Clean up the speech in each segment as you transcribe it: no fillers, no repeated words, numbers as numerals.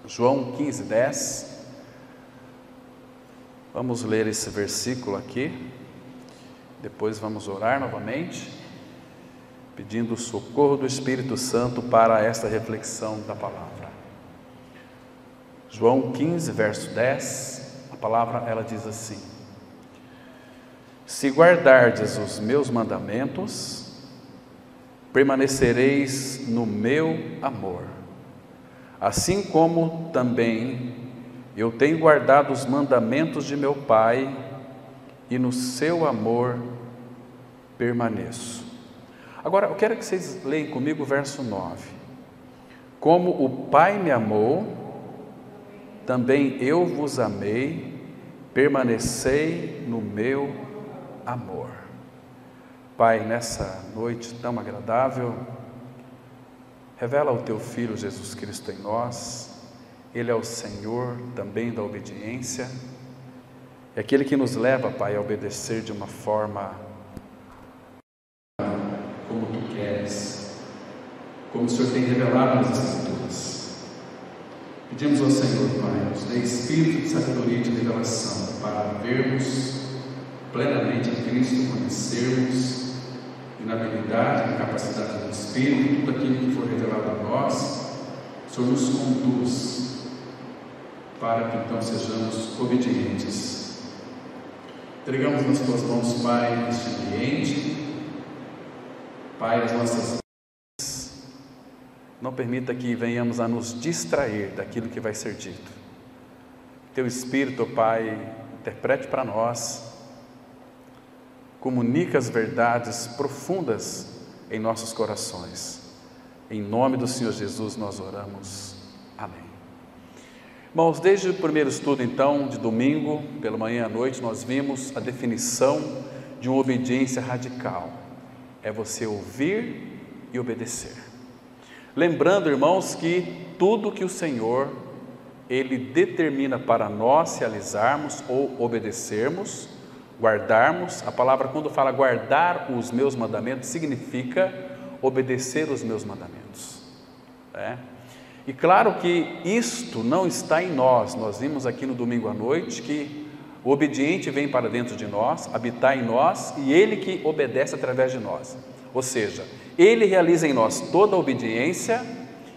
João 15:10. Vamos ler esse versículo aqui, depois vamos orar novamente, pedindo o socorro do Espírito Santo para esta reflexão da palavra. João 15, verso 10, a palavra ela diz assim: se guardardes os meus mandamentos, permanecereis no meu amor, assim como também eu tenho guardado os mandamentos de meu Pai, e no seu amor permaneço. Agora, eu quero que vocês leiam comigo o verso 9. Como o Pai me amou, também eu vos amei, permanecei no meu amor. Pai, nessa noite tão agradável, revela o teu Filho Jesus Cristo em nós. Ele é o Senhor também da obediência, é aquele que nos leva, Pai, a obedecer de uma forma como Tu queres, como o Senhor tem revelado nas Escrituras. Pedimos ao Senhor, Pai, nos dê espírito de sabedoria e de revelação para vermos plenamente em Cristo, conhecermos e na habilidade, na capacidade do Espírito, tudo aquilo que for revelado a nós, o Senhor nos conduz para que então sejamos obedientes. Entregamos nas Tuas mãos, Pai, este ambiente, Pai, as nossas vidas. Não permita que venhamos a nos distrair daquilo que vai ser dito. Teu Espírito, Pai, interprete para nós, comunica as verdades profundas em nossos corações. Em nome do Senhor Jesus nós oramos. Amém. Irmãos, desde o primeiro estudo, então, de domingo, pela manhã à noite, nós vimos a definição de uma obediência radical. É você ouvir e obedecer. Lembrando, irmãos, que tudo que o Senhor, Ele determina para nós realizarmos ou obedecermos, guardarmos, a palavra quando fala guardar os meus mandamentos, significa obedecer os meus mandamentos. E claro que isto não está em nós. Nós vimos aqui no domingo à noite que o obediente vem para dentro de nós, habitar em nós, e Ele que obedece através de nós. Ou seja, Ele realiza em nós toda a obediência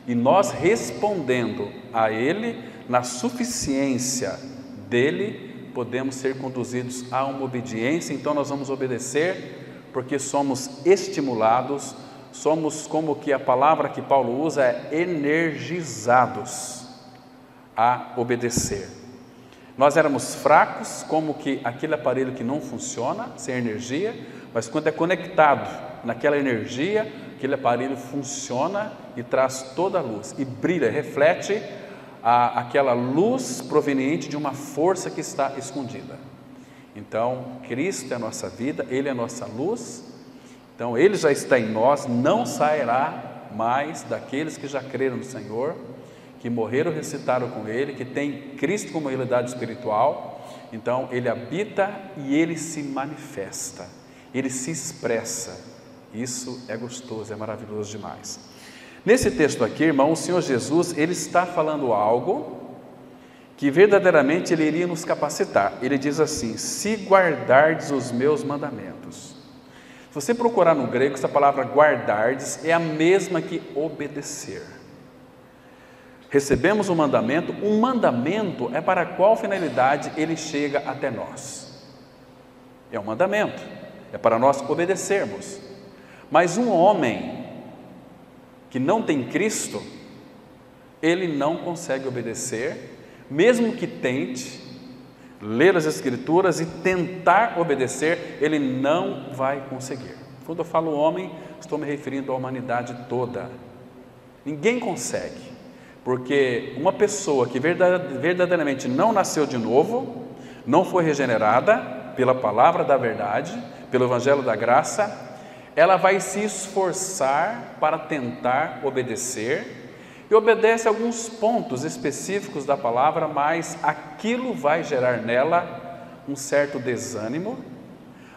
e nós respondendo a Ele, na suficiência dEle, podemos ser conduzidos a uma obediência. Então nós vamos obedecer porque somos estimulados, somos, como que a palavra que Paulo usa é energizados a obedecer. Nós éramos fracos, como que aquele aparelho que não funciona, sem energia, mas quando é conectado naquela energia, aquele aparelho funciona e traz toda a luz, e brilha, reflete aquela luz proveniente de uma força que está escondida. Então, Cristo é a nossa vida, Ele é a nossa luz. Então, Ele já está em nós, não sairá mais daqueles que já creram no Senhor, que morreram e ressuscitaram com Ele, que tem Cristo como realidade espiritual. Então, Ele habita e Ele se manifesta, Ele se expressa. Isso é gostoso, é maravilhoso demais. Nesse texto aqui, irmão, o Senhor Jesus, Ele está falando algo que verdadeiramente Ele iria nos capacitar. Ele diz assim: se guardardes os meus mandamentos. Se você procurar no grego, essa palavra guardardes é a mesma que obedecer. Recebemos um mandamento é para qual finalidade ele chega até nós? É um mandamento, é para nós obedecermos. Mas um homem que não tem Cristo, ele não consegue obedecer, mesmo que tente ler as Escrituras e tentar obedecer, ele não vai conseguir. Quando eu falo homem, estou me referindo à humanidade toda. Ninguém consegue, porque uma pessoa que verdadeiramente não nasceu de novo, não foi regenerada pela palavra da verdade, pelo evangelho da graça, ela vai se esforçar para tentar obedecer, e obedece a alguns pontos específicos da palavra, mas aquilo vai gerar nela um certo desânimo,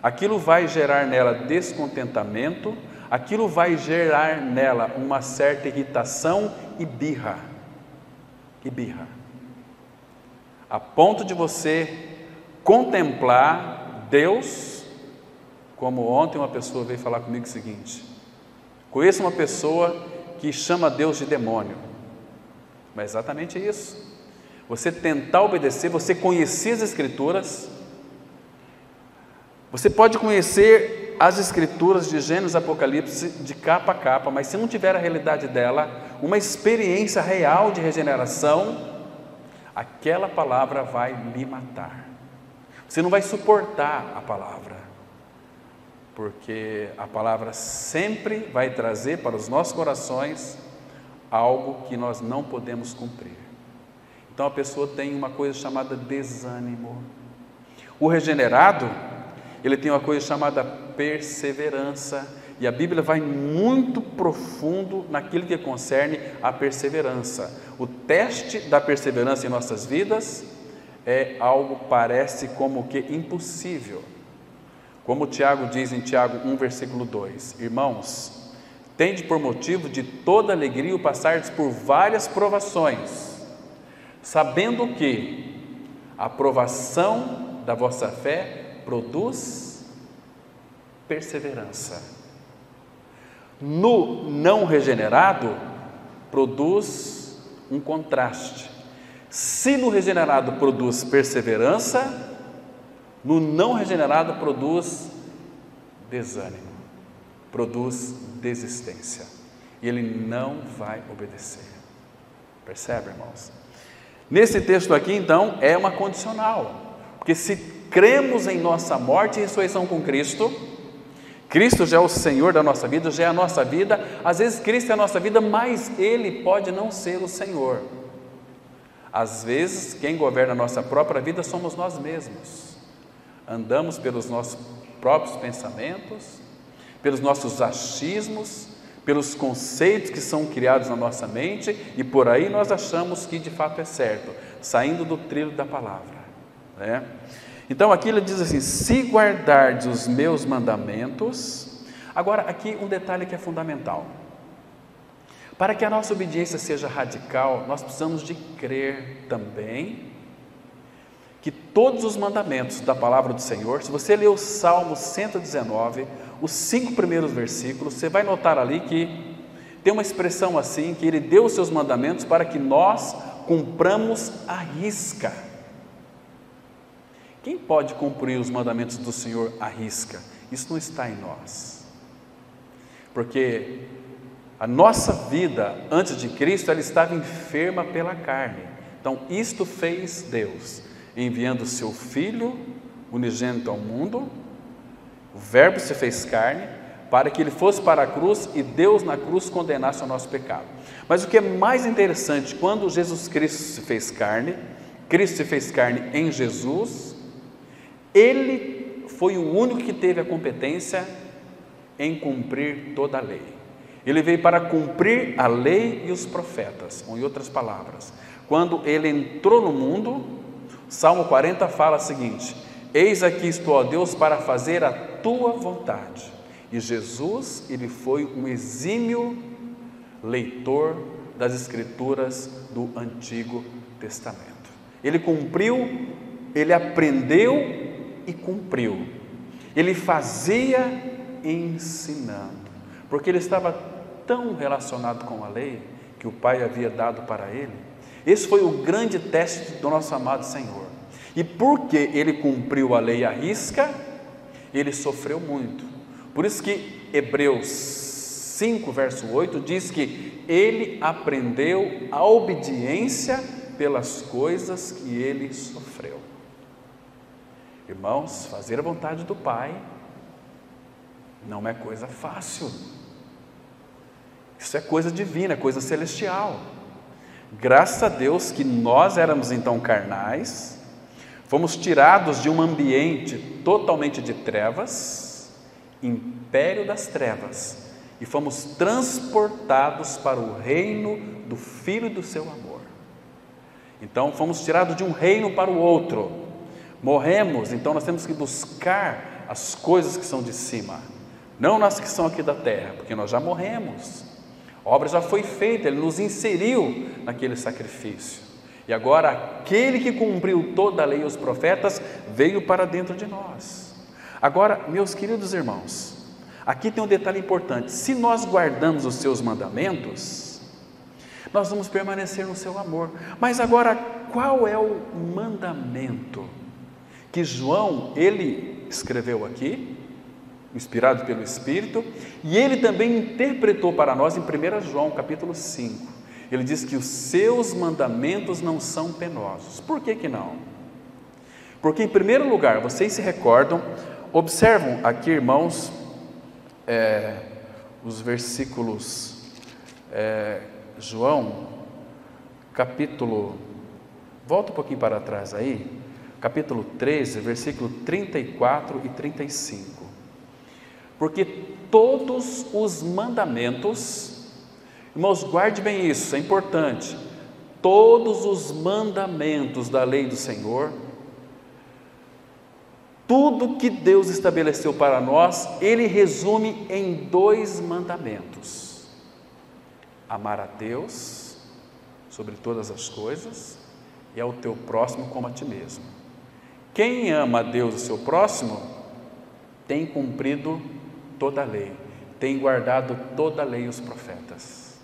aquilo vai gerar nela descontentamento, aquilo vai gerar nela uma certa irritação e birra. e birra, a ponto de você contemplar Deus, como ontem uma pessoa veio falar comigo o seguinte: conheço uma pessoa que chama Deus de demônio, mas é exatamente isso. Você tentar obedecer, você conhecer as Escrituras, você pode conhecer as Escrituras de Gênesis e Apocalipse de capa a capa, mas se não tiver a realidade dela, uma experiência real de regeneração, aquela palavra vai lhe matar. Você não vai suportar a palavra, porque a palavra sempre vai trazer para os nossos corações algo que nós não podemos cumprir. Então a pessoa tem uma coisa chamada desânimo. O regenerado, ele tem uma coisa chamada perseverança, e a Bíblia vai muito profundo naquilo que concerne a perseverança. O teste da perseverança em nossas vidas é algo, parece como que impossível. Como Tiago diz em Tiago 1, versículo 2: irmãos, tende por motivo de toda alegria o passardes por várias provações, sabendo que a provação da vossa fé produz perseverança. No não regenerado, produz um contraste. Se no regenerado produz perseverança, no não regenerado produz desânimo, produz desistência, e ele não vai obedecer. Percebe, irmãos? Nesse texto aqui, então, é uma condicional, porque se cremos em nossa morte e ressurreição com Cristo, Cristo já é o Senhor da nossa vida, já é a nossa vida. Às vezes Cristo é a nossa vida, mas Ele pode não ser o Senhor. Às vezes quem governa a nossa própria vida somos nós mesmos. Andamos pelos nossos próprios pensamentos, pelos nossos achismos, pelos conceitos que são criados na nossa mente, e por aí nós achamos que de fato é certo, saindo do trilho da palavra, né? Então aqui ele diz assim: se guardardes os meus mandamentos. Agora aqui um detalhe que é fundamental: para que a nossa obediência seja radical, nós precisamos de crer também que todos os mandamentos da palavra do Senhor, se você ler o Salmo 119, os 5 primeiros versículos, você vai notar ali que tem uma expressão assim, que Ele deu os seus mandamentos para que nós cumpramos à risca. Quem pode cumprir os mandamentos do Senhor à risca? Isso não está em nós, porque a nossa vida antes de Cristo, ela estava enferma pela carne. Então isto fez Deus, enviando o seu Filho unigênito ao mundo. O Verbo se fez carne para que Ele fosse para a cruz e Deus na cruz condenasse o nosso pecado. Mas o que é mais interessante, quando Jesus Cristo se fez carne, Cristo se fez carne em Jesus, Ele foi o único que teve a competência em cumprir toda a lei. Ele veio para cumprir a lei e os profetas. Ou em outras palavras, quando Ele entrou no mundo, Salmo 40 fala o seguinte: eis aqui estou, ó Deus, para fazer a tua vontade. E Jesus, Ele foi um exímio leitor das Escrituras do Antigo Testamento. Ele cumpriu, Ele aprendeu e cumpriu. Ele fazia ensinando, porque Ele estava tão relacionado com a lei que o Pai havia dado para Ele. Esse foi o grande teste do nosso amado Senhor. E porque Ele cumpriu a lei à risca, Ele sofreu muito. Por isso que Hebreus 5, verso 8 diz que Ele aprendeu a obediência pelas coisas que Ele sofreu. Irmãos, fazer a vontade do Pai não é coisa fácil. Isso é coisa divina, é coisa celestial. Graças a Deus que nós éramos então carnais, fomos tirados de um ambiente totalmente de trevas, império das trevas, e fomos transportados para o reino do Filho do seu amor. Então fomos tirados de um reino para o outro. Morremos, então nós temos que buscar as coisas que são de cima, não as que são aqui da terra, porque nós já morremos. A obra já foi feita, Ele nos inseriu naquele sacrifício. E agora aquele que cumpriu toda a lei e os profetas veio para dentro de nós. Agora, meus queridos irmãos, aqui tem um detalhe importante: se nós guardamos os seus mandamentos, nós vamos permanecer no seu amor. Mas agora, qual é o mandamento que João, ele escreveu aqui, inspirado pelo Espírito, e ele também interpretou para nós em 1 João capítulo 5, ele diz que os seus mandamentos não são penosos. Por que que não? Porque em primeiro lugar, vocês se recordam, observam aqui, irmãos, os versículos, João, capítulo, volta um pouquinho para trás aí, capítulo 13, versículo 34 e 35, porque todos os mandamentos, irmãos, guarde bem isso, é importante, todos os mandamentos da lei do Senhor, tudo que Deus estabeleceu para nós, Ele resume em 2 mandamentos: amar a Deus sobre todas as coisas e ao teu próximo como a ti mesmo. Quem ama a Deus e o seu próximo, tem cumprido toda a lei, tem guardado toda a lei e os profetas.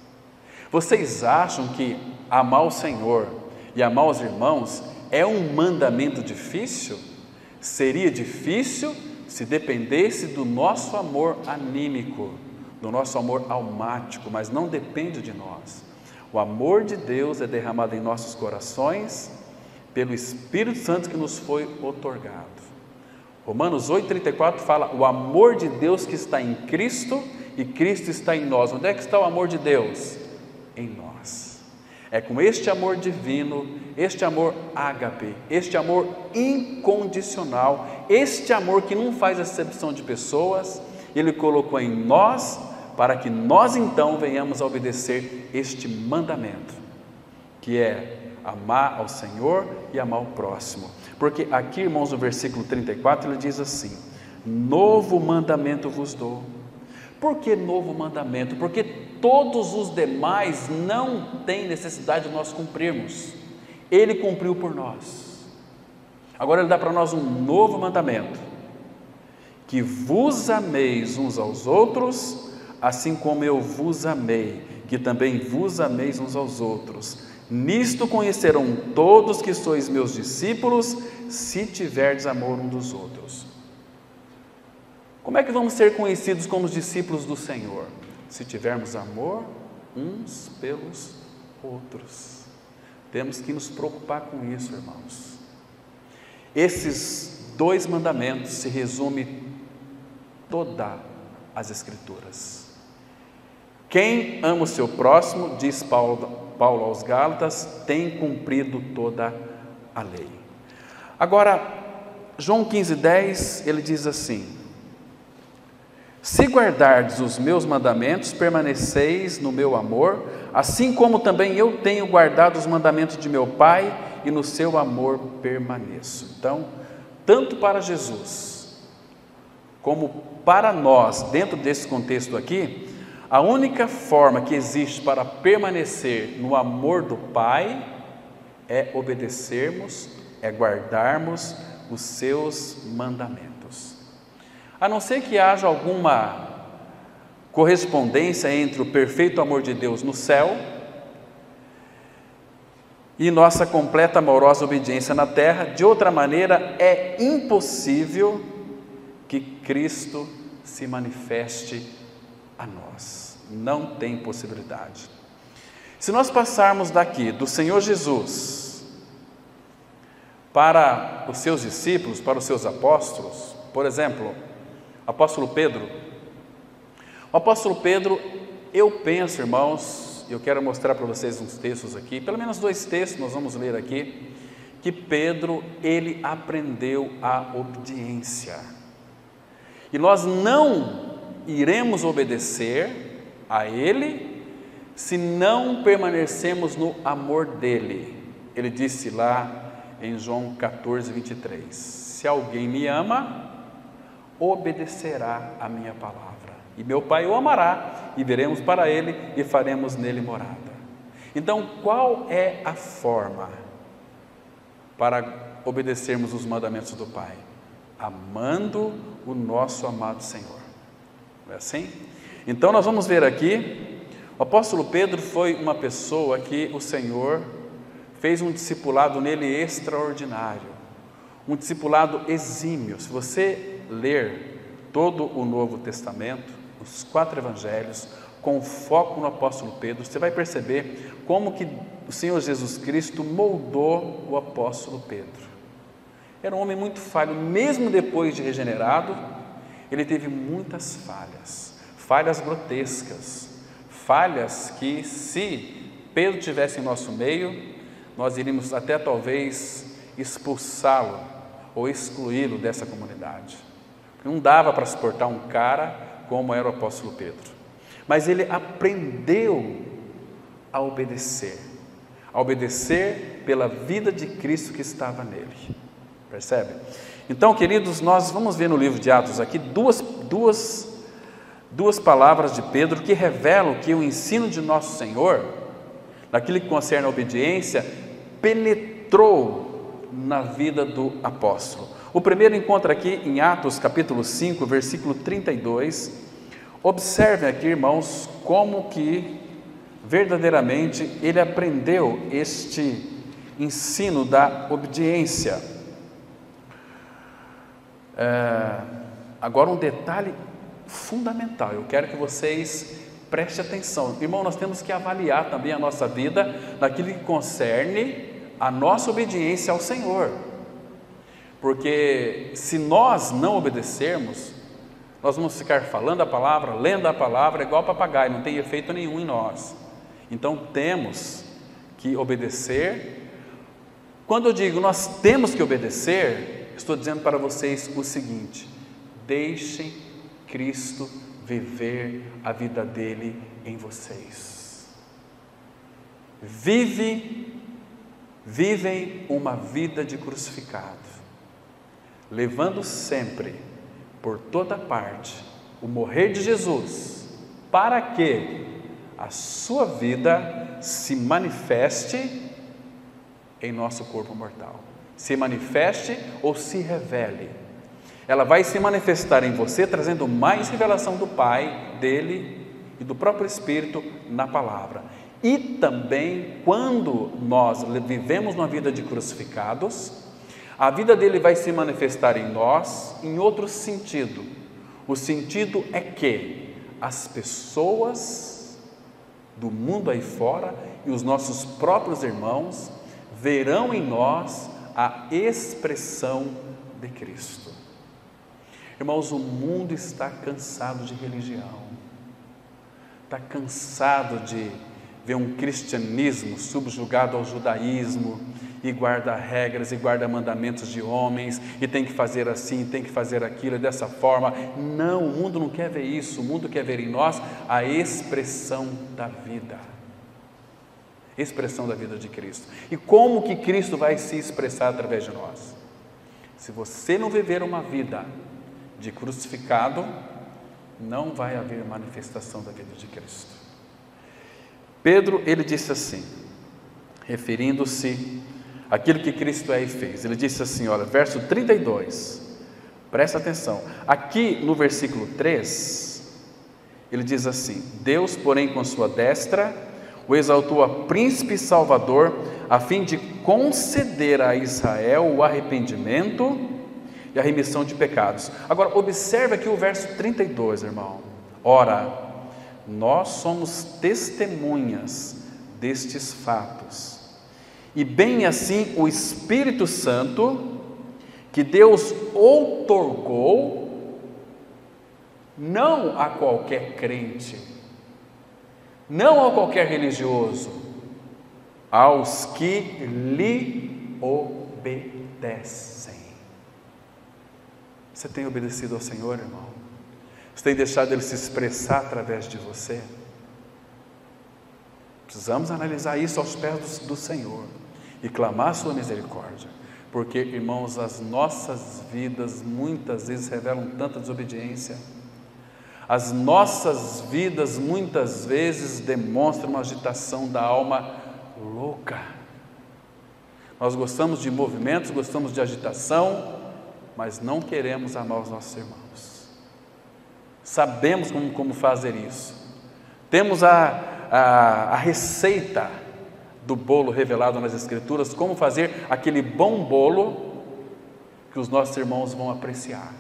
Vocês acham que amar o Senhor e amar os irmãos é um mandamento difícil? Seria difícil se dependesse do nosso amor anímico, do nosso amor almático, mas não depende de nós. O amor de Deus é derramado em nossos corações pelo Espírito Santo que nos foi outorgado. Romanos 8,34 fala: o amor de Deus que está em Cristo e Cristo está em nós. Onde é que está o amor de Deus? Em nós. É com este amor divino, este amor ágape, este amor incondicional, este amor que não faz acepção de pessoas, Ele colocou em nós, para que nós então venhamos a obedecer este mandamento, que é amar ao Senhor e amar o próximo. Porque aqui, irmãos, no versículo 34, ele diz assim: novo mandamento vos dou. Por que novo mandamento? Porque todos os demais não têm necessidade de nós cumprirmos. Ele cumpriu por nós. Agora Ele dá para nós um novo mandamento: que vos ameis uns aos outros, assim como eu vos amei, que também vos ameis uns aos outros. Nisto conhecerão todos que sois meus discípulos, se tiverdes amor uns dos outros. Como é que vamos ser conhecidos como os discípulos do Senhor? Se tivermos amor uns pelos outros. Temos que nos preocupar com isso, irmãos. Esses 2 mandamentos se resume todas as Escrituras. Quem ama o seu próximo, diz Paulo aos Gálatas, tem cumprido toda a lei. Agora, João 15,10, ele diz assim: se guardardes os meus mandamentos, permaneceis no meu amor, assim como também eu tenho guardado os mandamentos de meu Pai, e no seu amor permaneço. Então, tanto para Jesus, como para nós, dentro desse contexto aqui, a única forma que existe para permanecer no amor do Pai é obedecermos, é guardarmos os seus mandamentos. A não ser que haja alguma correspondência entre o perfeito amor de Deus no céu e nossa completa amorosa obediência na terra, de outra maneira é impossível que Cristo se manifeste a nós. Não tem possibilidade. Se nós passarmos daqui do Senhor Jesus para os seus discípulos, para os seus apóstolos, por exemplo, apóstolo Pedro. O apóstolo Pedro, eu penso, irmãos, eu quero mostrar para vocês uns textos aqui, pelo menos 2 textos nós vamos ler aqui, que Pedro, ele aprendeu a obediência. E nós não iremos obedecer a ele se não permanecermos no amor dele. Ele disse lá em João 14:23, se alguém me ama, obedecerá a minha palavra, e meu Pai o amará, e viremos para ele e faremos nele morada. Então, qual é a forma para obedecermos os mandamentos do Pai? Amando o nosso amado Senhor. Não é assim? Então nós vamos ver aqui, o apóstolo Pedro foi uma pessoa que o Senhor fez um discipulado nele extraordinário, um discipulado exímio. Se você ler todo o Novo Testamento, os 4 evangelhos, com foco no apóstolo Pedro, você vai perceber como que o Senhor Jesus Cristo moldou o apóstolo Pedro. Era um homem muito falho, mesmo depois de regenerado, ele teve muitas falhas, falhas grotescas, falhas que, se Pedro estivesse em nosso meio, nós iríamos até talvez expulsá-lo ou excluí-lo dessa comunidade. Não dava para suportar um cara como era o apóstolo Pedro. Mas ele aprendeu a obedecer pela vida de Cristo que estava nele. Percebe? Então, queridos, nós vamos ver no livro de Atos aqui duas palavras de Pedro que revelam que o ensino de nosso Senhor, naquilo que concerne a obediência, penetrou na vida do apóstolo. O primeiro encontra aqui em Atos capítulo 5, versículo 32. Observem aqui, irmãos, como que verdadeiramente ele aprendeu este ensino da obediência. Agora um detalhe fundamental, eu quero que vocês prestem atenção. Irmão, nós temos que avaliar também a nossa vida naquilo que concerne a nossa obediência ao Senhor. Porque se nós não obedecermos, nós vamos ficar falando a palavra, lendo a palavra, igual papagaio, não tem efeito nenhum em nós. Então temos que obedecer. Quando eu digo nós temos que obedecer, estou dizendo para vocês o seguinte: deixem Cristo viver a vida dele em vocês. Vivem uma vida de crucificado, levando sempre, por toda parte, o morrer de Jesus, para que a sua vida se manifeste em nosso corpo mortal. Se manifeste ou se revele. Ela vai se manifestar em você, trazendo mais revelação do Pai, dele e do próprio Espírito na palavra. E também, quando nós vivemos uma vida de crucificados, a vida dele vai se manifestar em nós em outro sentido. O sentido é que as pessoas do mundo aí fora e os nossos próprios irmãos verão em nós a expressão de Cristo. Irmãos, o mundo está cansado de religião, está cansado de ver um cristianismo subjugado ao judaísmo, e guarda regras e guarda mandamentos de homens, e tem que fazer assim, tem que fazer aquilo, dessa forma. Não, o mundo não quer ver isso. O mundo quer ver em nós a expressão da vida de Cristo. E como que Cristo vai se expressar através de nós? Se você não viver uma vida de crucificado, não vai haver manifestação da vida de Cristo. Pedro, ele disse assim, referindo-se àquilo que Cristo é e fez, ele disse assim, olha, verso 32, presta atenção, aqui no versículo 3, ele diz assim: Deus, porém, com sua destra, o exaltou a príncipe e salvador, a fim de conceder a Israel o arrependimento e a remissão de pecados. Agora, observe aqui o verso 32, irmão. Ora, nós somos testemunhas destes fatos, e bem assim o Espírito Santo, que Deus outorgou, não a qualquer crente, não a qualquer religioso, aos que lhe obedecem. Você tem obedecido ao Senhor, irmão? Você tem deixado Ele se expressar através de você? Precisamos analisar isso aos pés do Senhor e clamar a sua misericórdia, porque, irmãos, as nossas vidas muitas vezes revelam tanta desobediência. As nossas vidas muitas vezes demonstram uma agitação da alma louca. Nós gostamos de movimentos, gostamos de agitação, mas não queremos amar os nossos irmãos. Sabemos como fazer isso. Temos a receita do bolo revelado nas Escrituras, como fazer aquele bom bolo que os nossos irmãos vão apreciar.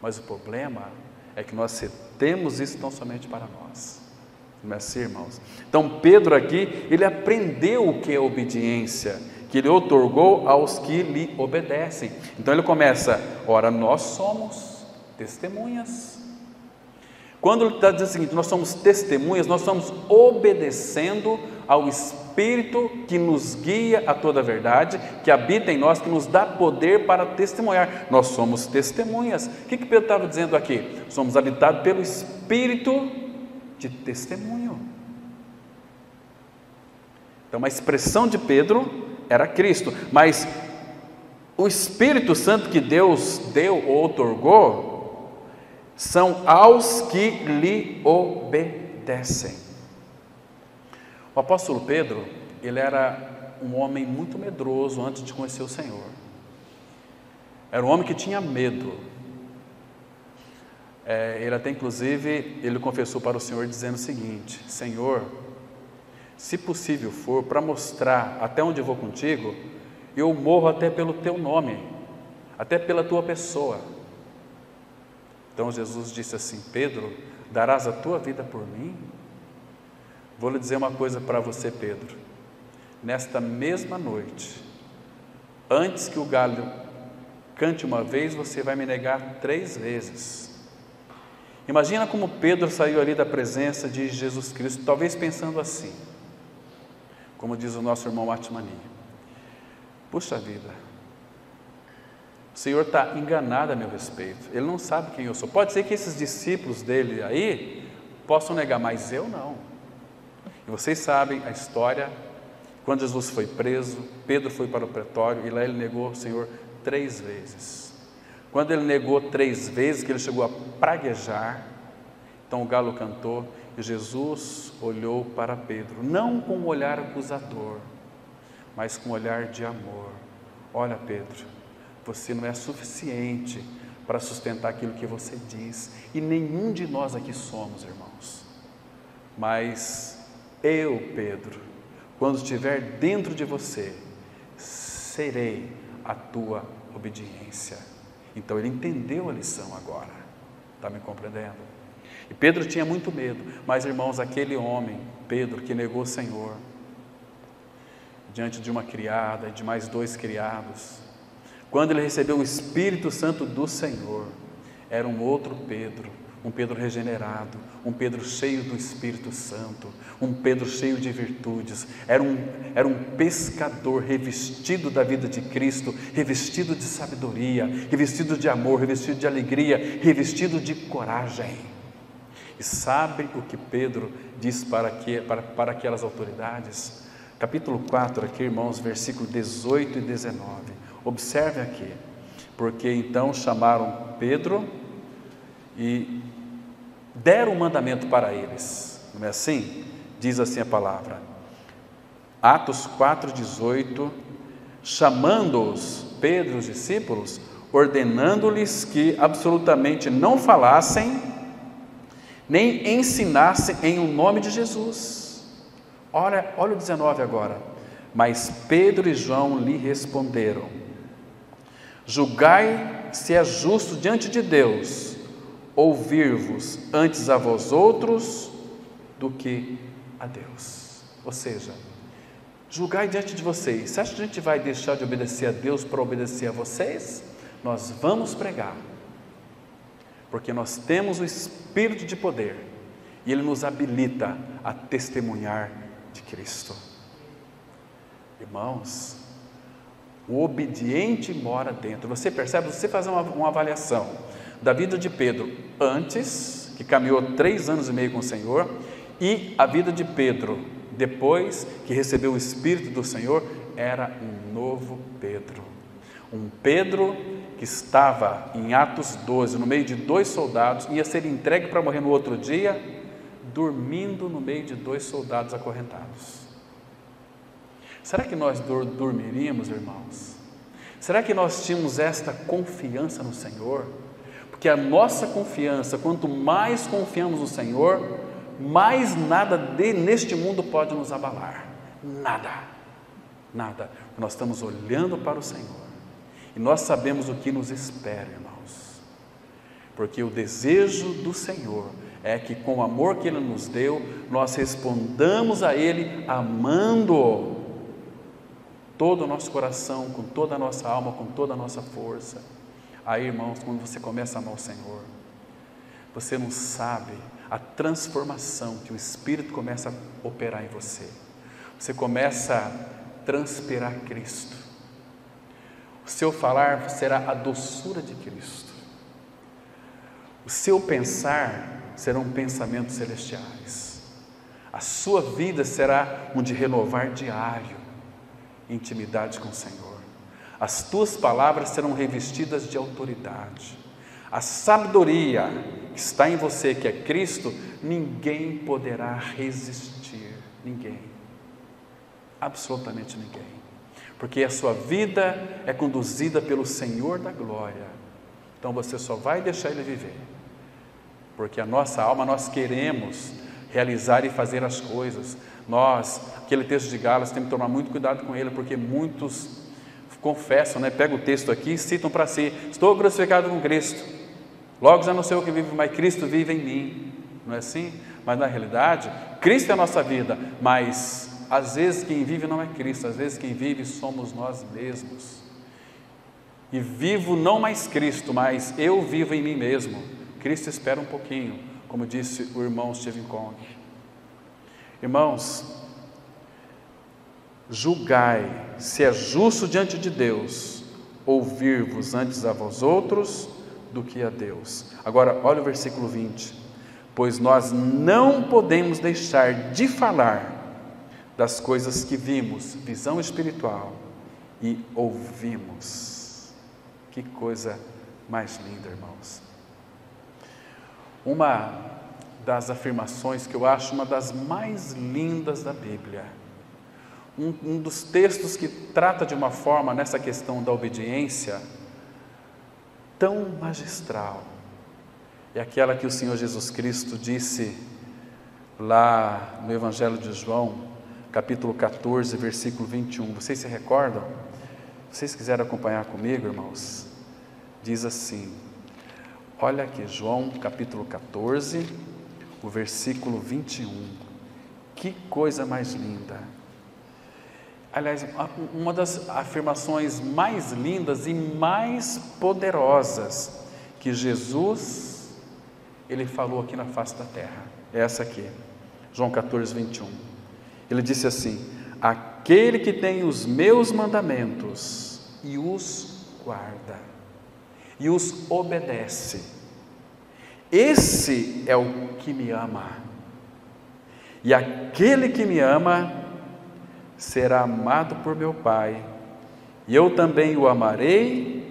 Mas o problema é que nós temos isso tão somente para nós. Não é assim, irmãos? Então Pedro aqui, ele aprendeu o que é obediência, que ele otorgou aos que lhe obedecem. Então ele começa, ora, nós somos testemunhas. Quando ele está dizendo o seguinte, nós somos testemunhas, nós estamos obedecendo ao Espírito que nos guia a toda a verdade, que habita em nós, que nos dá poder para testemunhar. Nós somos testemunhas. O que Pedro estava dizendo aqui? Somos habitados pelo Espírito de testemunho. Então, a expressão de Pedro era Cristo, mas o Espírito Santo que Deus deu ou outorgou são aos que lhe obedecem. O apóstolo Pedro, ele era um homem muito medroso antes de conhecer o Senhor. Era um homem que tinha medo. Ele até inclusive, ele confessou para o Senhor dizendo o seguinte: Senhor, se possível for, para mostrar até onde eu vou contigo, eu morro até pelo teu nome, até pela tua pessoa. Então Jesus disse assim: Pedro, darás a tua vida por mim? Vou lhe dizer uma coisa para você, Pedro. Nesta mesma noite, antes que o galho cante uma vez, você vai me negar 3 vezes. Imagina como Pedro saiu ali da presença de Jesus Cristo, talvez pensando assim, como diz o nosso irmão Atmani: puxa vida, o Senhor está enganado a meu respeito, Ele não sabe quem eu sou. Pode ser que esses discípulos dele aí possam negar, mas eu não. E vocês sabem a história, quando Jesus foi preso, Pedro foi para o pretório e lá ele negou o Senhor 3 vezes. Quando ele negou 3 vezes, que ele chegou a praguejar, então o galo cantou e Jesus olhou para Pedro, não com um olhar acusador, mas com um olhar de amor. Olha, Pedro, você não é suficiente para sustentar aquilo que você diz, e nenhum de nós aqui somos, irmãos. Mas eu, Pedro, quando estiver dentro de você, serei a tua obediência. Então ele entendeu a lição agora, está me compreendendo? E Pedro tinha muito medo, mas irmãos, aquele homem, Pedro, que negou o Senhor, diante de uma criada e de mais 2 criados, quando ele recebeu o Espírito Santo do Senhor, era um outro Pedro, um Pedro regenerado, um Pedro cheio do Espírito Santo, um Pedro cheio de virtudes, era um pescador revestido da vida de Cristo, revestido de sabedoria, revestido de amor, revestido de alegria, revestido de coragem. E sabe o que Pedro diz para aquelas autoridades? Capítulo 4 aqui, irmãos, versículo 18 e 19, observe aqui: porque então chamaram Pedro e deram um mandamento para eles, não é assim? Diz assim a palavra, Atos 4,18, chamando-os, Pedro e os discípulos, ordenando-lhes que absolutamente não falassem, nem ensinassem em o nome de Jesus. Olha o 19 agora, mas Pedro e João lhe responderam: julgai se é justo diante de Deus ouvir-vos antes a vós outros do que a Deus. Ou seja, julgai diante de vocês. Você acha que a gente vai deixar de obedecer a Deus para obedecer a vocês? Nós vamos pregar, porque nós temos o Espírito de poder e Ele nos habilita a testemunhar de Cristo. Irmãos, o obediente mora dentro. Você percebe? Você faz uma avaliação da vida de Pedro antes, que caminhou 3 anos e meio com o Senhor, e a vida de Pedro depois que recebeu o Espírito do Senhor, era um novo Pedro. Um Pedro que estava em Atos 12, no meio de 2 soldados, ia ser entregue para morrer no outro dia, dormindo no meio de 2 soldados acorrentados. Será que nós dormiríamos, irmãos? Será que nós tínhamos esta confiança no Senhor? Porque a nossa confiança, quanto mais confiamos no Senhor, mais nada neste mundo pode nos abalar. Nada. Nós estamos olhando para o Senhor e nós sabemos o que nos espera, irmãos. Porque o desejo do Senhor é que, com o amor que Ele nos deu, nós respondamos a Ele amando-o todo o nosso coração, com toda a nossa alma, com toda a nossa força. Aí, irmãos, quando você começa a amar o Senhor, você não sabe a transformação que o Espírito começa a operar em você. Você começa a transpirar Cristo. O seu falar será a doçura de Cristo. O seu pensar serão pensamentos celestiais. A sua vida será um de renovar diário, intimidade com o Senhor. As tuas palavras serão revestidas de autoridade. A sabedoria que está em você, que é Cristo, ninguém poderá resistir. Ninguém. Absolutamente ninguém. Porque a sua vida é conduzida pelo Senhor da glória. Então você só vai deixar Ele viver. Porque a nossa alma, nós queremos realizar e fazer as coisas. Aquele texto de Gálatas, temos que tomar muito cuidado com ele, porque muitos confessam, pega o texto aqui e citam para si: estou crucificado com Cristo, logo já não sei o que vive, mas Cristo vive em mim. Não é assim? Mas na realidade, Cristo é a nossa vida, mas às vezes quem vive não é Cristo, às vezes quem vive somos nós mesmos. E vivo não mais Cristo, mas eu vivo em mim mesmo. Cristo espera um pouquinho, como disse o irmão Stephen Cong. Irmãos, julgai se é justo diante de Deus ouvir-vos antes a vós outros do que a Deus. Agora, olha o versículo 20. Pois nós não podemos deixar de falar das coisas que vimos, visão espiritual, e ouvimos. Que coisa mais linda, irmãos. Uma das afirmações que eu acho uma das mais lindas da Bíblia, um dos textos que trata de uma forma, nessa questão da obediência, tão magistral, é aquela que o Senhor Jesus Cristo disse lá no Evangelho de João, capítulo 14, versículo 21. Vocês se recordam? Se vocês quiserem acompanhar comigo, irmãos, diz assim, olha aqui, João capítulo 14, o versículo 21, que coisa mais linda. Aliás, uma das afirmações mais lindas e mais poderosas que Jesus, Ele falou aqui na face da terra, é essa aqui, João 14, 21, Ele disse assim: aquele que tem os meus mandamentos e os guarda, e os obedece, esse é o que me ama, e aquele que me ama será amado por meu Pai, e eu também o amarei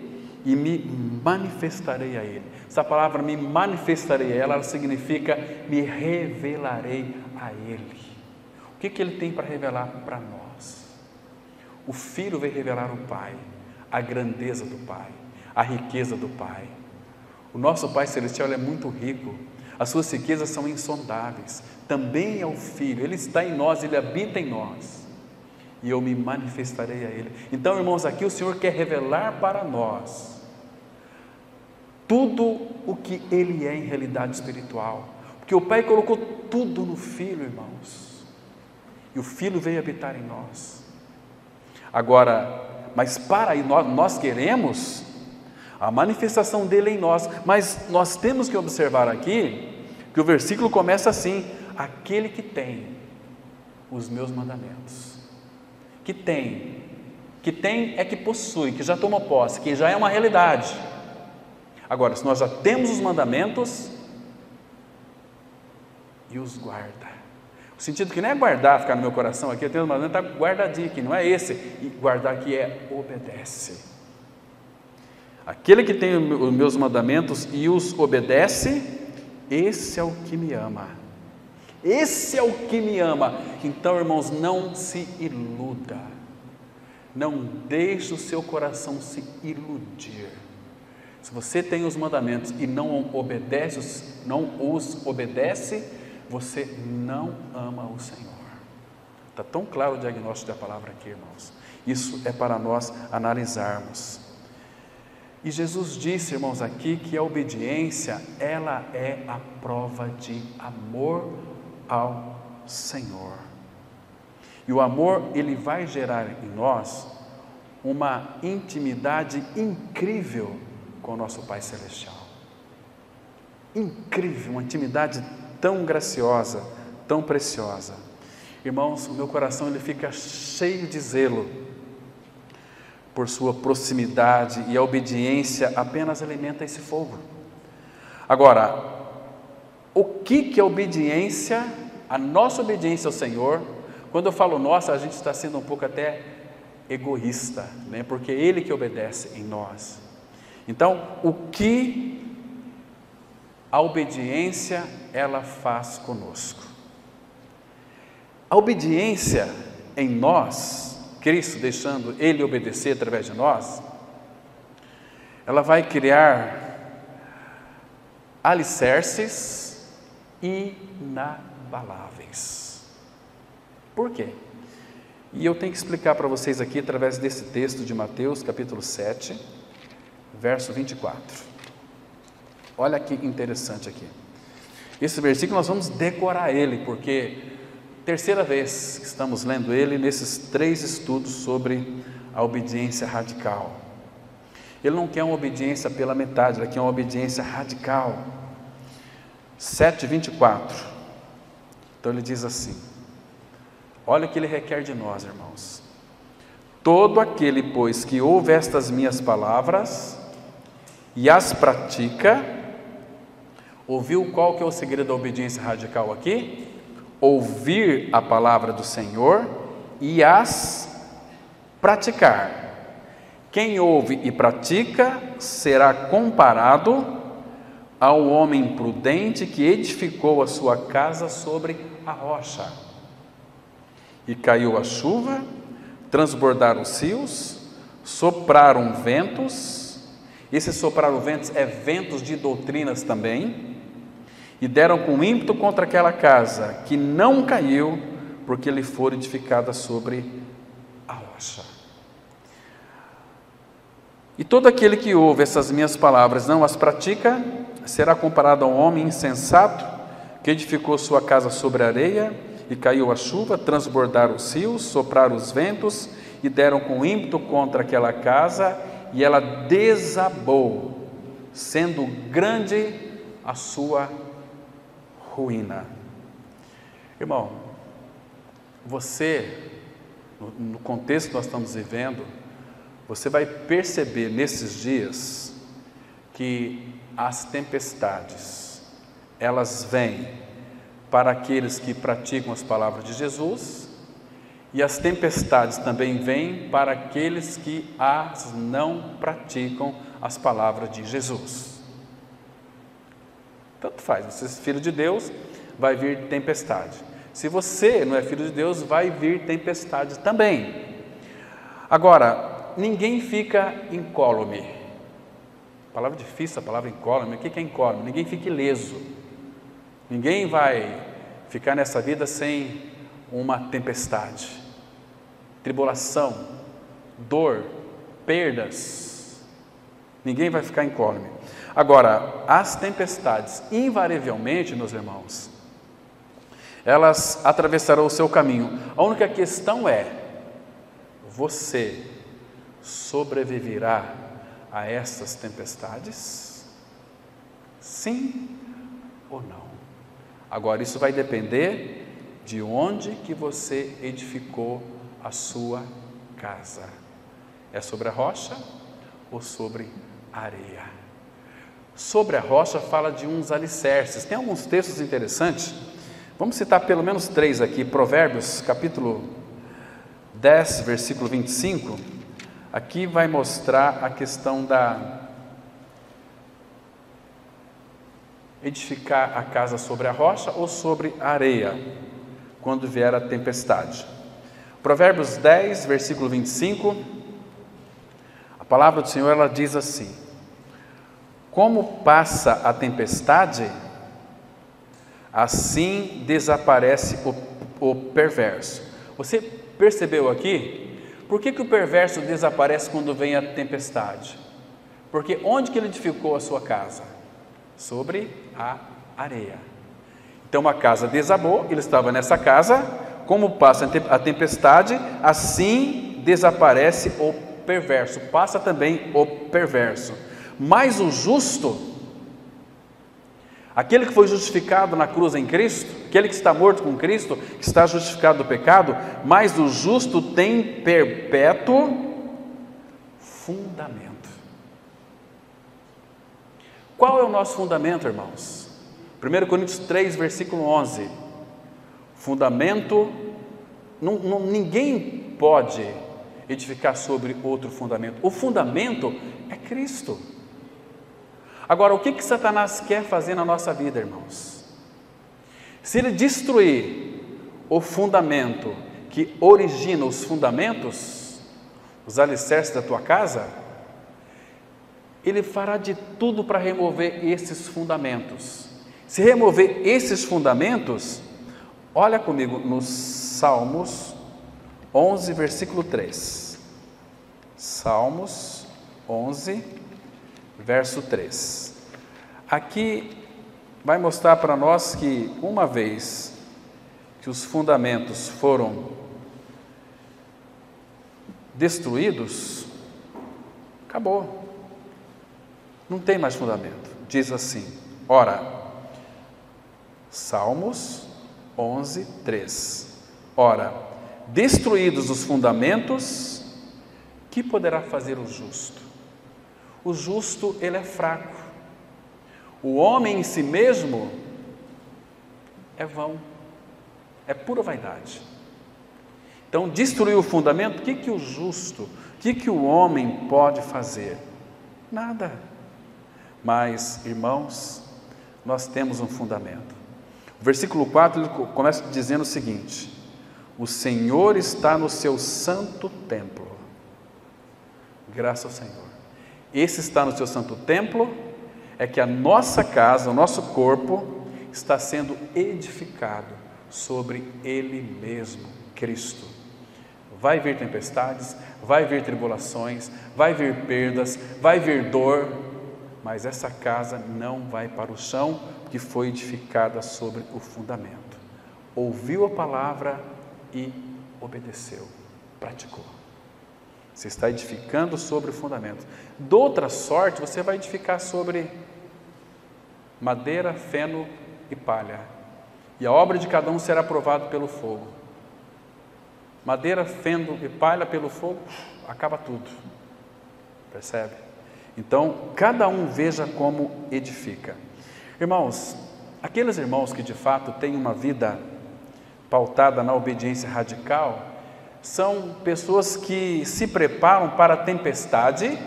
e me manifestarei a Ele. Essa palavra me manifestarei a ela significa me revelarei a Ele. O que Ele tem para revelar para nós? O Filho veio revelar o Pai, a grandeza do Pai, a riqueza do Pai. O nosso Pai Celestial é muito rico, as suas riquezas são insondáveis, também é o Filho, Ele está em nós, Ele habita em nós, e eu me manifestarei a Ele. Então, irmãos, aqui o Senhor quer revelar para nós tudo o que Ele é em realidade espiritual, porque o Pai colocou tudo no Filho, irmãos, e o Filho veio habitar em nós. Agora, mas para aí nós queremos a manifestação dele em nós, mas nós temos que observar aqui que o versículo começa assim: aquele que tem os meus mandamentos. Que tem é que possui, que já tomou posse, que já é uma realidade. Agora, se nós já temos os mandamentos e os guarda, o sentido que não é guardar, ficar no meu coração aqui, eu tenho os mandamentos, está guardadinho aqui, não é esse, e guardar aqui é obedece. Aquele que tem os meus mandamentos e os obedece, esse é o que me ama. Esse é o que me ama. Então, irmãos, não se iluda. Não deixe o seu coração se iludir. Se você tem os mandamentos e não os obedece, você não ama o Senhor. Está tão claro o diagnóstico da palavra aqui, irmãos. Isso é para nós analisarmos. E Jesus disse, irmãos, aqui que a obediência, ela é a prova de amor ao Senhor. E o amor, ele vai gerar em nós uma intimidade incrível com o nosso Pai Celestial. Incrível, uma intimidade tão graciosa, tão preciosa. Irmãos, o meu coração ele fica cheio de zelo por sua proximidade, e a obediência apenas alimenta esse fogo. Agora, o que é obediência, a nossa obediência ao Senhor? Quando eu falo nossa, a gente está sendo um pouco até egoísta, né? Porque é Ele que obedece em nós. Então, o que a obediência ela faz conosco? A obediência em nós, Cristo deixando Ele obedecer através de nós, ela vai criar alicerces inabaláveis. Por quê? E eu tenho que explicar para vocês aqui através desse texto de Mateus, capítulo 7, verso 24. Olha que interessante aqui. Esse versículo nós vamos decorar ele, porque terceira vez que estamos lendo ele nesses 3 estudos sobre a obediência radical. Ele não quer uma obediência pela metade, ele quer uma obediência radical. 7:24. Então ele diz assim: olha o que ele requer de nós, irmãos. Todo aquele, pois, que ouve estas minhas palavras e as pratica, ouviu qual que é o segredo da obediência radical aqui? Ouvir a palavra do Senhor e as praticar. Quem ouve e pratica será comparado ao homem prudente que edificou a sua casa sobre a rocha. E caiu a chuva, transbordaram os rios, sopraram ventos. Esse sopraram ventos é ventos de doutrinas também. E deram com ímpeto contra aquela casa, que não caiu, porque lhe for edificada sobre a rocha. E todo aquele que ouve essas minhas palavras, não as pratica, será comparado a um homem insensato, que edificou sua casa sobre a areia, e caiu a chuva, transbordaram os rios, sopraram os ventos, e deram com ímpeto contra aquela casa, e ela desabou, sendo grande a sua ruína. Irmão, você, no contexto que nós estamos vivendo, você vai perceber nesses dias que as tempestades, elas vêm para aqueles que praticam as palavras de Jesus, e as tempestades também vêm para aqueles que as não praticam as palavras de Jesus. Tanto faz, você é filho de Deus, vai vir tempestade. Se você não é filho de Deus, vai vir tempestade também. Agora, ninguém fica incólume. Palavra difícil, a palavra incólume. O que é incólume? Ninguém fica ileso. Ninguém vai ficar nessa vida sem uma tempestade, tribulação, dor, perdas. Ninguém vai ficar incólume. Agora, as tempestades, invariavelmente, meus irmãos, elas atravessarão o seu caminho. A única questão é: você sobreviverá a essas tempestades? Sim ou não? Agora, isso vai depender de onde que você edificou a sua casa. É sobre a rocha ou sobre a areia? Sobre a rocha fala de uns alicerces. Tem alguns textos interessantes. Vamos citar pelo menos 3 aqui. Provérbios, capítulo 10, versículo 25. Aqui vai mostrar a questão da edificar a casa sobre a rocha ou sobre a areia, quando vier a tempestade. Provérbios 10, versículo 25, a palavra do Senhor, ela diz assim: como passa a tempestade, assim desaparece o perverso. Você percebeu aqui? Por que o perverso desaparece quando vem a tempestade? Porque onde que ele edificou a sua casa? Sobre a areia. Então a casa desabou, ele estava nessa casa, como passa a tempestade, assim desaparece o perverso, passa também o perverso. Mas o justo, aquele que foi justificado na cruz em Cristo, aquele que está morto com Cristo, que está justificado do pecado, mas o justo tem perpétuo fundamento. Qual é o nosso fundamento, irmãos? 1 Coríntios 3, versículo 11. Fundamento, ninguém pode edificar sobre outro fundamento. O fundamento é Cristo. Agora, o que Satanás quer fazer na nossa vida, irmãos? Se ele destruir o fundamento que origina os fundamentos, os alicerces da tua casa, ele fará de tudo para remover esses fundamentos. Se remover esses fundamentos, olha comigo nos Salmos 11, versículo 3. Salmos 11, verso 3. Aqui vai mostrar para nós que uma vez que os fundamentos foram destruídos, acabou. Não tem mais fundamento. Diz assim, ora, Salmos 11, 3. Ora, destruídos os fundamentos, que poderá fazer o justo? O justo, ele é fraco. O homem em si mesmo é vão, é pura vaidade. Então, destruir o fundamento, o que o justo, o que o homem pode fazer? Nada. Mas, irmãos, nós temos um fundamento. O versículo 4, ele começa dizendo o seguinte: o Senhor está no seu santo templo. Graças ao Senhor. Esse está no seu santo templo, é que a nossa casa, o nosso corpo, está sendo edificado sobre Ele mesmo, Cristo. Vai vir tempestades, vai vir tribulações, vai vir perdas, vai vir dor, mas essa casa não vai para o chão, que foi edificada sobre o fundamento. Ouviu a palavra e obedeceu, praticou. Você está edificando sobre o fundamento. De outra sorte, você vai edificar sobre madeira, feno e palha. E a obra de cada um será provada pelo fogo. Madeira, feno e palha pelo fogo, acaba tudo. Percebe? Então, cada um veja como edifica. Irmãos, aqueles irmãos que de fato têm uma vida pautada na obediência radical, são pessoas que se preparam para a tempestade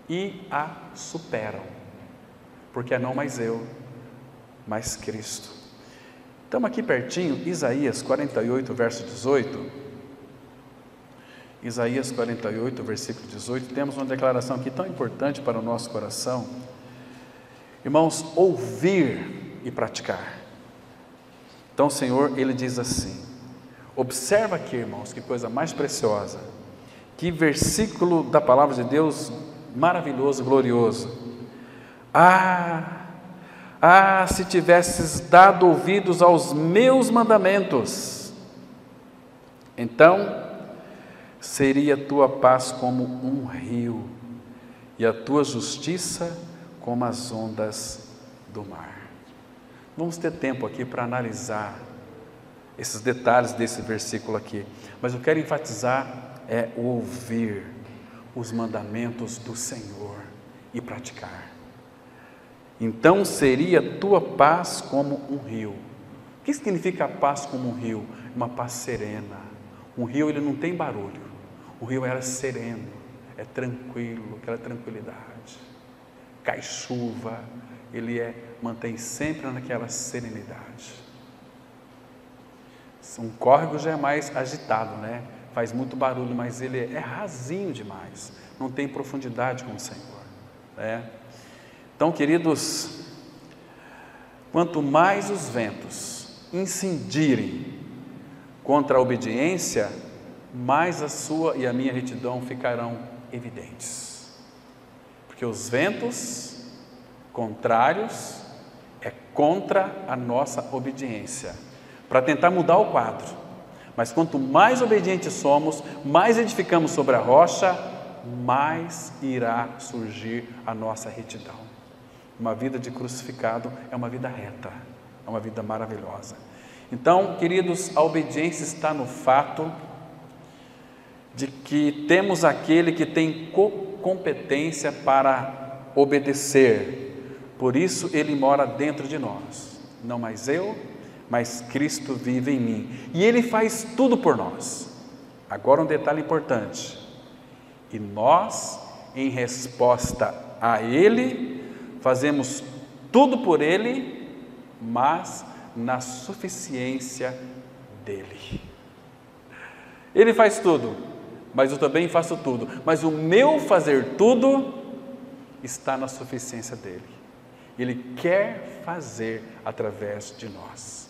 e a superam, porque é não mais eu, mas Cristo. Estamos aqui pertinho, Isaías 48, verso 18. Isaías 48, versículo 18, temos uma declaração aqui tão importante para o nosso coração. Irmãos, ouvir e praticar. Então o Senhor, Ele diz assim, observa aqui, irmãos, que coisa mais preciosa, que versículo da palavra de Deus maravilhoso, glorioso. Se tivesses dado ouvidos aos meus mandamentos, então seria a tua paz como um rio, e a tua justiça como as ondas do mar. Vamos ter tempo aqui para analisar esses detalhes desse versículo aqui, mas eu quero enfatizar o ouvir os mandamentos do Senhor e praticar. Então seria a tua paz como um rio. O que significa a paz como um rio? Uma paz serena. Um rio, ele não tem barulho. O rio era sereno, é tranquilo, aquela tranquilidade. Cai chuva, ele mantém sempre naquela serenidade. Um córrego já é mais agitado, né? Faz muito barulho, mas ele é rasinho demais, não tem profundidade com o Senhor, né? Então, queridos, quanto mais os ventos incidirem contra a obediência, mais a sua e a minha retidão ficarão evidentes. Porque os ventos contrários é contra a nossa obediência, para tentar mudar o quadro. Mas quanto mais obedientes somos, mais edificamos sobre a rocha, mais irá surgir a nossa retidão. Uma vida de crucificado é uma vida reta, é uma vida maravilhosa. Então, queridos, a obediência está no fato de que temos aquele que tem competência para obedecer. Por isso ele mora dentro de nós. Não mais eu, mas Cristo vive em mim. E Ele faz tudo por nós. Agora um detalhe importante. E nós, em resposta a Ele, fazemos tudo por Ele, mas na suficiência dEle. Ele faz tudo, mas eu também faço tudo. Mas o meu fazer tudo está na suficiência dEle. Ele quer fazer através de nós.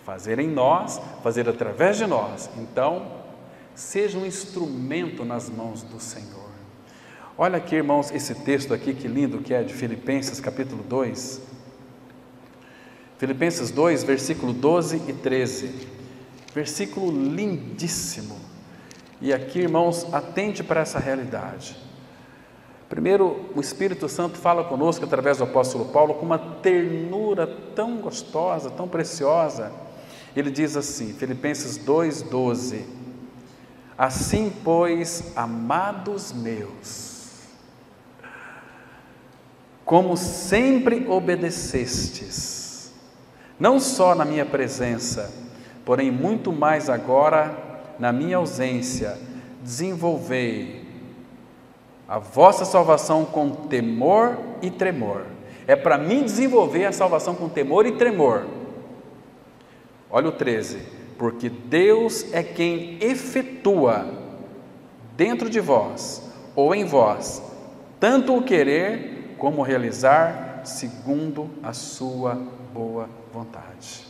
Fazer em nós, fazer através de nós. Então, seja um instrumento nas mãos do Senhor. Olha aqui, irmãos, esse texto aqui, que lindo que é, de Filipenses, capítulo 2. Filipenses 2, versículo 12 e 13. Versículo lindíssimo. E aqui, irmãos, atente para essa realidade. Primeiro, o Espírito Santo fala conosco através do apóstolo Paulo com uma ternura tão gostosa, tão preciosa. Ele diz assim, Filipenses 2:12: assim, pois, amados meus, como sempre obedecestes, não só na minha presença, porém muito mais agora na minha ausência, desenvolvei a vossa salvação com temor e tremor. É para mim desenvolver a salvação com temor e tremor. Olha o 13. Porque Deus é quem efetua dentro de vós, ou em vós, tanto o querer como o realizar, segundo a sua boa vontade.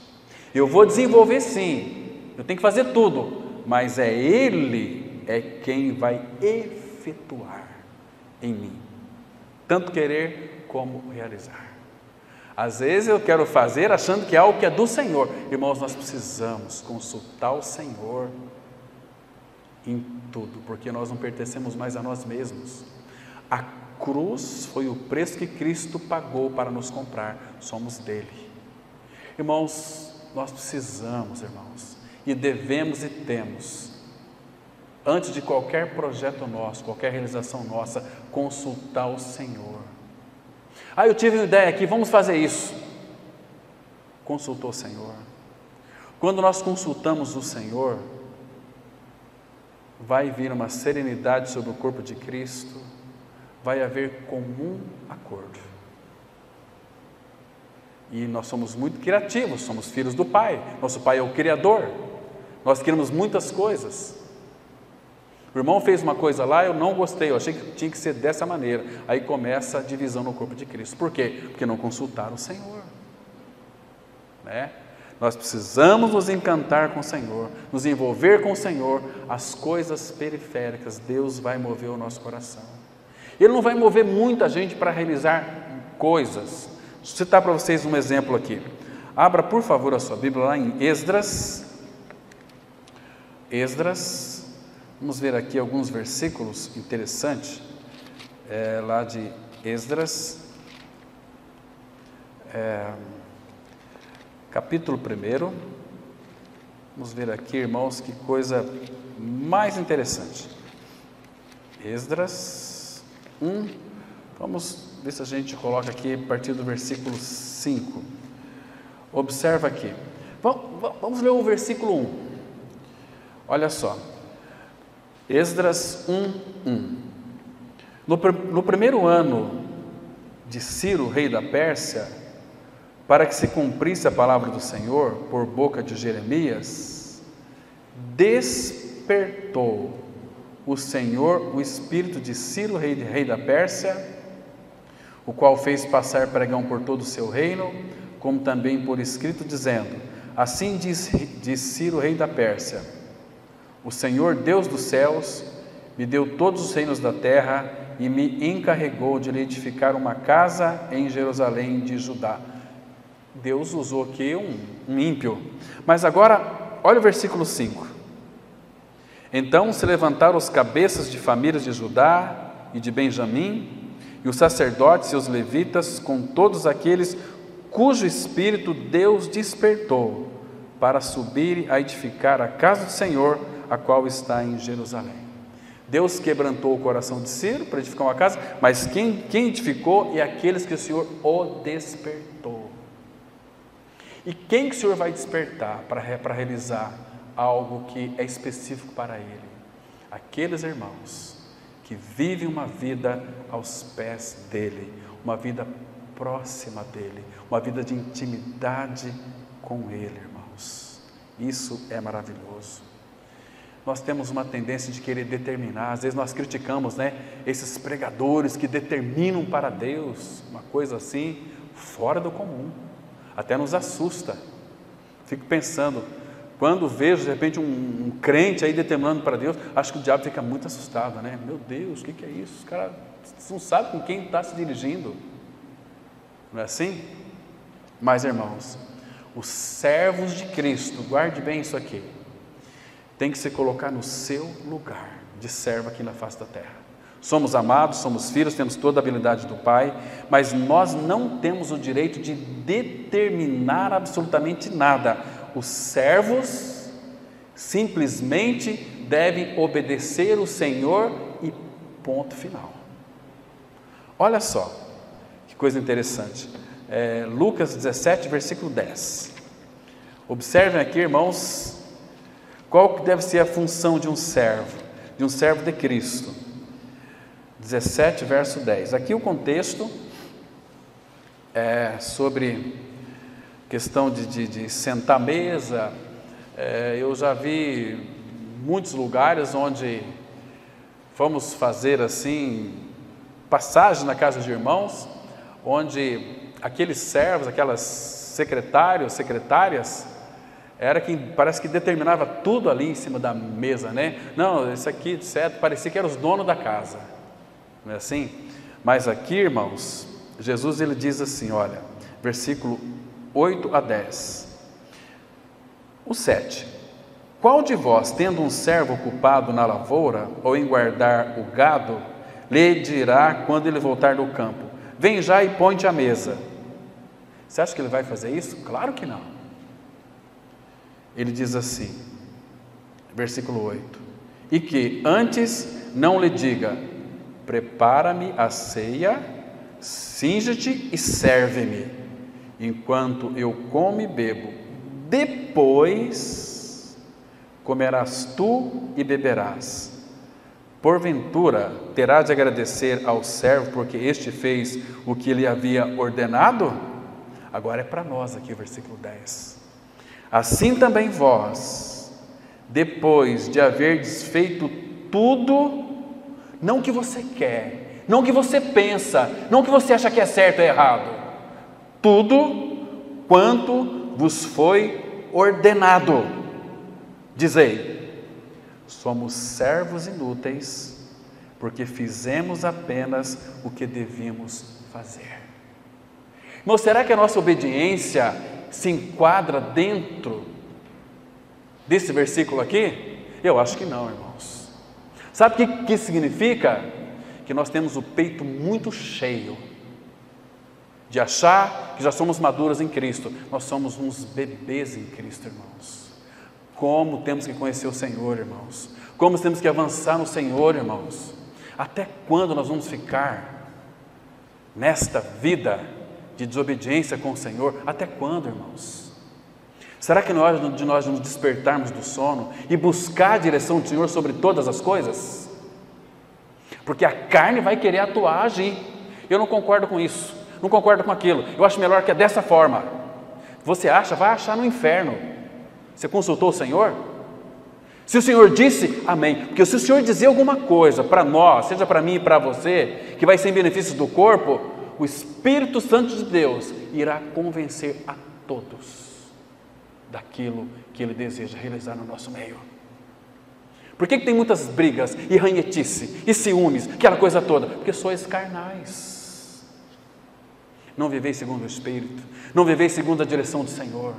Eu vou desenvolver sim, eu tenho que fazer tudo, mas Ele é quem vai efetuar em mim, tanto querer como realizar. Às vezes eu quero fazer achando que é algo que é do Senhor. Irmãos, nós precisamos consultar o Senhor em tudo, porque nós não pertencemos mais a nós mesmos. A cruz foi o preço que Cristo pagou para nos comprar, somos dele. Irmãos, nós precisamos, irmãos, e devemos e temos, antes de qualquer projeto nosso, qualquer realização nossa, consultar o Senhor. Eu tive uma ideia aqui, vamos fazer isso. Consultou o Senhor. Quando nós consultamos o Senhor, vai vir uma serenidade sobre o corpo de Cristo, vai haver comum acordo. E nós somos muito criativos, somos filhos do Pai, nosso Pai é o Criador, nós queremos muitas coisas. O irmão fez uma coisa lá, eu não gostei, eu achei que tinha que ser dessa maneira. Aí começa a divisão no corpo de Cristo. Por quê? Porque não consultaram o Senhor, né? Nós precisamos nos encantar com o Senhor, nos envolver com o Senhor. As coisas periféricas, Deus vai mover o nosso coração. Ele não vai mover muita gente para realizar coisas. Vou citar para vocês um exemplo aqui. Abra, por favor, a sua Bíblia lá em Esdras. Vamos ver aqui alguns versículos interessantes, lá de Esdras, capítulo 1. Vamos ver aqui, irmãos, que coisa mais interessante. Esdras 1, vamos ver se a gente coloca aqui a partir do versículo 5. Observa aqui, vamos ler o versículo 1, olha só. Esdras 1:1. No primeiro ano de Ciro, rei da Pérsia, para que se cumprisse a palavra do Senhor por boca de Jeremias, despertou o Senhor o espírito de Ciro, rei da Pérsia, o qual fez passar pregão por todo o seu reino, como também por escrito, dizendo: assim diz Ciro, rei da Pérsia: o Senhor, Deus dos céus, me deu todos os reinos da terra e me encarregou de lhe edificar uma casa em Jerusalém de Judá. Deus usou aqui um ímpio. Mas agora, olha o versículo 5. Então se levantaram os cabeças de famílias de Judá e de Benjamim, e os sacerdotes e os levitas, com todos aqueles cujo espírito Deus despertou, para subir a edificar a casa do Senhor, a qual está em Jerusalém. Deus quebrantou o coração de Ciro para edificar uma casa, mas quem edificou é aqueles que o Senhor o despertou. E quem que o Senhor vai despertar para realizar algo que é específico para Ele? Aqueles irmãos que vivem uma vida aos pés dEle, uma vida próxima dEle, uma vida de intimidade com Ele, irmãos. Isso é maravilhoso. Nós temos uma tendência de querer determinar, às vezes nós criticamos, esses pregadores que determinam para Deus, uma coisa assim, fora do comum, até nos assusta. Fico pensando, quando vejo de repente um crente aí determinando para Deus, acho que o diabo fica muito assustado, Meu Deus, o que é isso? Os caras não sabem com quem está se dirigindo, não é assim? Mas irmãos, os servos de Cristo, guarde bem isso aqui, tem que se colocar no seu lugar de servo aqui na face da terra. Somos amados, somos filhos, temos toda a habilidade do Pai, mas nós não temos o direito de determinar absolutamente nada. Os servos simplesmente devem obedecer o Senhor e ponto final. Olha só, que coisa interessante. Lucas 17, versículo 10. Observem aqui, irmãos, qual que deve ser a função de um servo de Cristo. 17, verso 10. Aqui o contexto é sobre questão de sentar à mesa. Eu já vi muitos lugares onde fomos fazer assim, passagem na casa de irmãos, onde aqueles servos, aquelas secretárias, era quem parece que determinava tudo ali em cima da mesa, Não, isso aqui, certo, parecia que eram os donos da casa, não é assim? Mas aqui, irmãos, Jesus ele diz assim, olha, versículo 8 a 10, o 7, qual de vós, tendo um servo ocupado na lavoura, ou em guardar o gado, lhe dirá quando ele voltar do campo, vem já e põe-te à mesa? Você acha que ele vai fazer isso? Claro que não. Ele diz assim, versículo 8, e que antes não lhe diga, prepara-me a ceia, cinge-te e serve-me, enquanto eu como e bebo, depois comerás tu e beberás. Porventura terás de agradecer ao servo, porque este fez o que lhe havia ordenado? Agora é para nós aqui o versículo 10. Assim também vós, depois de haverdes feito tudo, não o que você quer, não o que você pensa, não o que você acha que é certo ou errado, tudo quanto vos foi ordenado, dizei, somos servos inúteis, porque fizemos apenas o que devíamos fazer. Irmão, será que a nossa obediência se enquadra dentro desse versículo aqui? Eu acho que não, irmãos. Sabe o que significa? Que nós temos o peito muito cheio de achar que já somos maduros em Cristo. Nós somos uns bebês em Cristo, irmãos. Como temos que conhecer o Senhor, irmãos. Como temos que avançar no Senhor, irmãos. Até quando nós vamos ficar nesta vida de desobediência com o Senhor? Até quando, irmãos? Será que não é hora de nós nos despertarmos do sono e buscar a direção do Senhor sobre todas as coisas? Porque a carne vai querer atuar, agir. Eu não concordo com isso, não concordo com aquilo, eu acho melhor que é dessa forma. Você acha? Vai achar no inferno. Você consultou o Senhor? Se o Senhor disse, amém. Porque se o Senhor dizer alguma coisa para nós, seja para mim e para você, que vai ser em benefício do corpo, o Espírito Santo de Deus irá convencer a todos daquilo que Ele deseja realizar no nosso meio. Por que tem muitas brigas e ranhetice e ciúmes, aquela coisa toda? Porque sois carnais. Não viveis segundo o Espírito, não viveis segundo a direção do Senhor.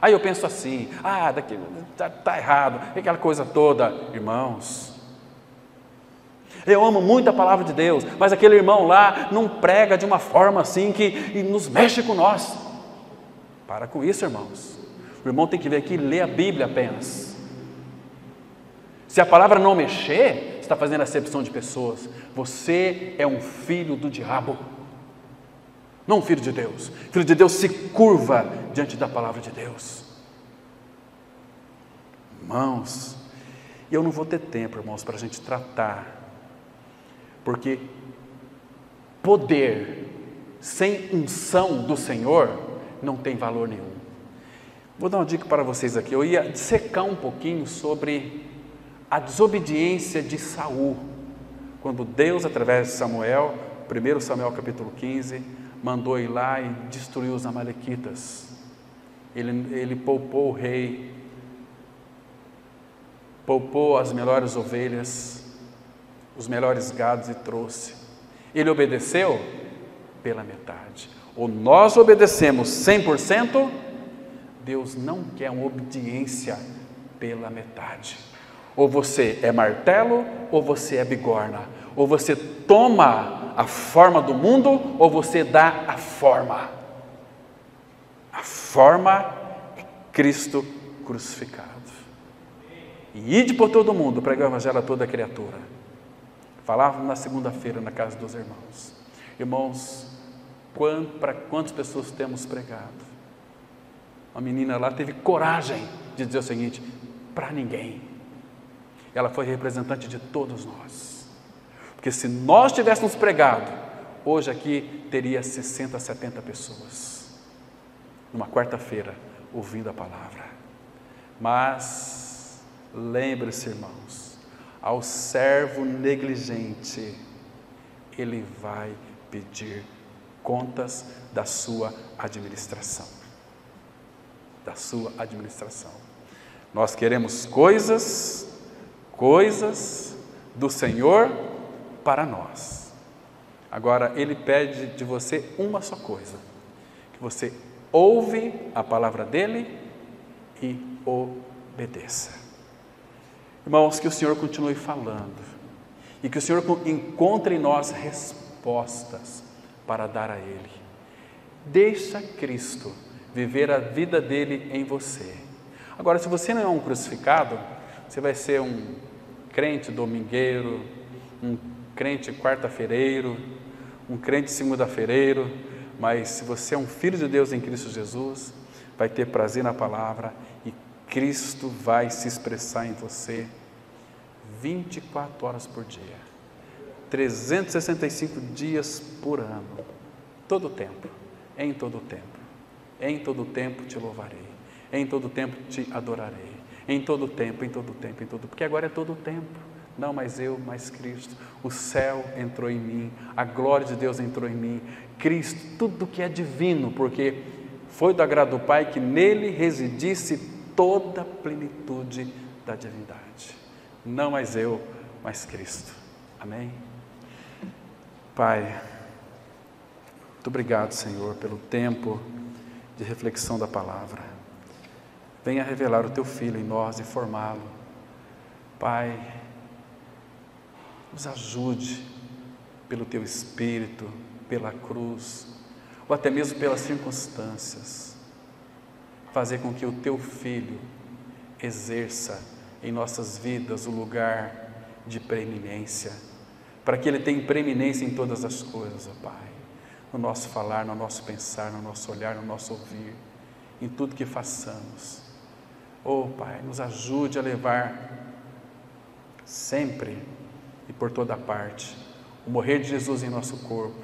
Aí eu penso assim, daqui está errado, aquela coisa toda. Irmãos, eu amo muito a palavra de Deus, mas aquele irmão lá não prega de uma forma assim que nos mexe com nós. Para com isso, irmãos. O irmão tem que vir aqui e ler a Bíblia apenas. Se a palavra não mexer, você está fazendo acepção de pessoas. Você é um filho do diabo, não um filho de Deus. O filho de Deus se curva diante da palavra de Deus. Irmãos, eu não vou ter tempo, irmãos, para a gente tratar, porque poder sem unção do Senhor não tem valor nenhum. Vou dar uma dica para vocês aqui. Eu ia dissecar um pouquinho sobre a desobediência de Saul, quando Deus, através de Samuel, 1 Samuel capítulo 15, mandou ir lá e destruiu os amalequitas. Ele poupou o rei, poupou as melhores ovelhas, os melhores gados e trouxe. Ele obedeceu pela metade. Ou nós obedecemos 100%, Deus não quer uma obediência pela metade. Ou você é martelo, ou você é bigorna. Ou você toma a forma do mundo, ou você dá a forma. A forma é Cristo crucificado. E ide por todo mundo, pregar o evangelho a toda criatura. Falava na segunda-feira na casa dos irmãos. Irmãos, para quantas pessoas temos pregado? Uma menina lá teve coragem de dizer o seguinte: para ninguém. Ela foi representante de todos nós. Porque se nós tivéssemos pregado, hoje aqui teria 60, 70 pessoas. Numa quarta-feira, ouvindo a palavra. Mas, lembre-se, irmãos, ao servo negligente, ele vai pedir contas da sua administração. Da sua administração. Nós queremos coisas do Senhor para nós. Agora, Ele pede de você uma só coisa: que você ouve a palavra dEle e obedeça. Irmãos, que o Senhor continue falando e que o Senhor encontre em nós respostas para dar a Ele. Deixa Cristo viver a vida dEle em você. Agora, se você não é um crucificado, você vai ser um crente domingueiro, um crente quarta-feireiro, um crente segunda-feireiro, mas se você é um filho de Deus em Cristo Jesus, vai ter prazer na palavra e Cristo vai se expressar em você 24 horas por dia, 365 dias por ano, todo o tempo, em todo o tempo. Em todo o tempo te louvarei, em todo o tempo te adorarei, em todo o tempo, porque agora é todo o tempo, não mais eu, mais Cristo. O céu entrou em mim, a glória de Deus entrou em mim, Cristo, tudo que é divino, porque foi do agrado do Pai que nele residisse toda a plenitude da divindade. Não mais eu, mas Cristo. Amém? Pai, muito obrigado, Senhor, pelo tempo de reflexão da palavra. Venha revelar o Teu Filho em nós e formá-lo. Pai, nos ajude pelo Teu Espírito, pela cruz, ou até mesmo pelas circunstâncias, fazer com que o Teu Filho exerça em nossas vidas o lugar de preeminência, para que Ele tenha preeminência em todas as coisas, ó Pai. No nosso falar, no nosso pensar, no nosso olhar, no nosso ouvir, em tudo que façamos. Oh, Pai, nos ajude a levar sempre e por toda parte o morrer de Jesus em nosso corpo,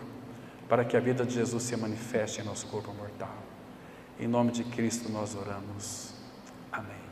para que a vida de Jesus se manifeste em nosso corpo mortal. Em nome de Cristo nós oramos. Amém.